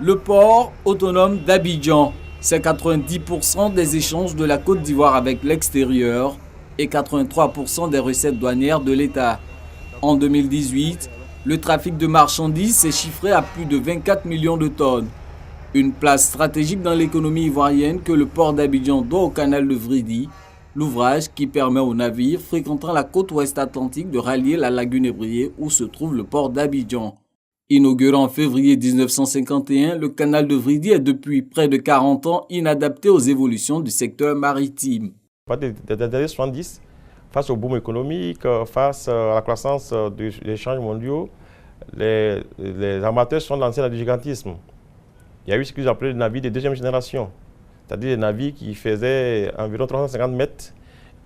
Le port autonome d'Abidjan, c'est 90% des échanges de la Côte d'Ivoire avec l'extérieur et 83% des recettes douanières de l'État. En 2018, le trafic de marchandises s'est chiffré à plus de 24 millions de tonnes. Une place stratégique dans l'économie ivoirienne que le port d'Abidjan doit au canal de Vridi, l'ouvrage qui permet aux navires fréquentant la côte ouest atlantique de rallier la lagune ébriée où se trouve le port d'Abidjan. Inauguré en février 1951, le canal de Vridi est depuis près de 40 ans inadapté aux évolutions du secteur maritime. Des années 70, face au boom économique, face à la croissance des échanges mondiaux, les amateurs sont lancés dans le gigantisme. Il y a eu ce qu'ils appelaient les navires de deuxième génération, c'est-à-dire des navires qui faisaient environ 350 mètres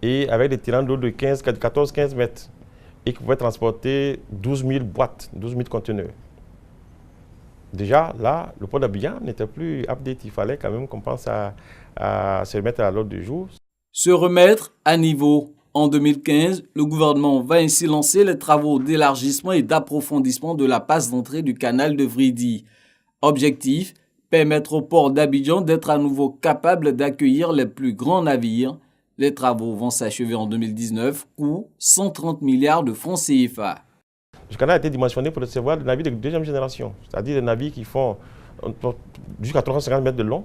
et avec des tirants d'eau de 14-15 mètres et qui pouvaient transporter 12 000 boîtes, 12 000 conteneurs. Déjà, là, le port d'Abidjan n'était plus update. Il fallait quand même qu'on pense à se remettre à l'ordre du jour. Se remettre à niveau. En 2015, le gouvernement va ainsi lancer les travaux d'élargissement et d'approfondissement de la passe d'entrée du canal de Vridi. Objectif, permettre au port d'Abidjan d'être à nouveau capable d'accueillir les plus grands navires. Les travaux vont s'achever en 2019, coût 130 milliards de francs CFA. Le canal a été dimensionné pour recevoir des navires de deuxième génération, c'est-à-dire des navires qui font jusqu'à 350 mètres de long,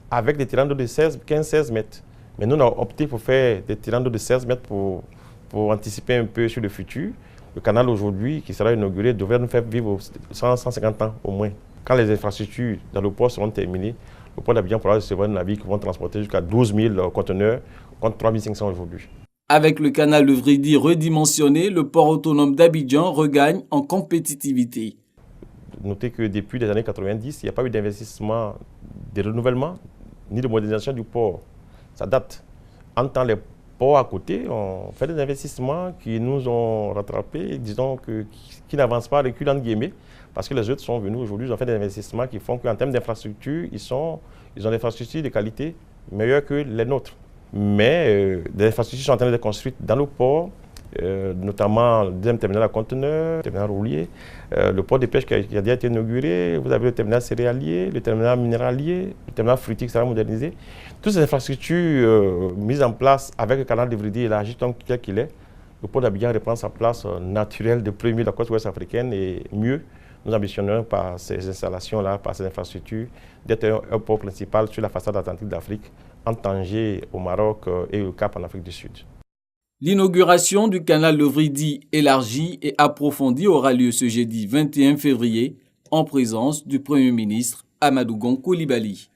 avec des tirants d'eau de 15-16 mètres. Mais nous, on a opté pour faire des tirants d'eau de 16 mètres pour anticiper un peu sur le futur. Le canal aujourd'hui, qui sera inauguré, devrait nous faire vivre 150 ans au moins. Quand les infrastructures dans le port seront terminées, le port d'Abidjan pourra recevoir des navires qui vont transporter jusqu'à 12 000 conteneurs contre 3 500 aujourd'hui. Avec le canal de Vridi redimensionné, le port autonome d'Abidjan regagne en compétitivité. Notez que depuis les années 90, il n'y a pas eu d'investissement, de renouvellement, ni de modernisation du port. Ça date. En temps, les ports à côté ont fait des investissements qui nous ont rattrapés, disons, qui n'avancent pas, reculent entre guillemets, parce que les autres sont venus aujourd'hui, ils ont fait des investissements qui font qu'en termes d'infrastructures, ils ont des infrastructures de qualité meilleures que les nôtres. Mais des infrastructures sont en train d'être construites dans le port, notamment le deuxième terminal à conteneurs, le terminal roulier, le port de pêche qui a déjà été inauguré, vous avez le terminal céréalier, le terminal minéralier, le terminal fruitier qui sera modernisé. Toutes ces infrastructures mises en place avec le canal de Vridi élargi tel qu'il est, le port d'Abidjan reprend sa place naturelle de premier de la côte ouest africaine et mieux, nous ambitionnons par ces installations-là, par ces infrastructures, d'être un port principal sur la façade atlantique d'Afrique, en Tanger au Maroc et au Cap en Afrique du Sud. L'inauguration du canal de Vridi élargi et approfondi aura lieu ce jeudi 21 février en présence du Premier ministre Amadou Gon Coulibaly.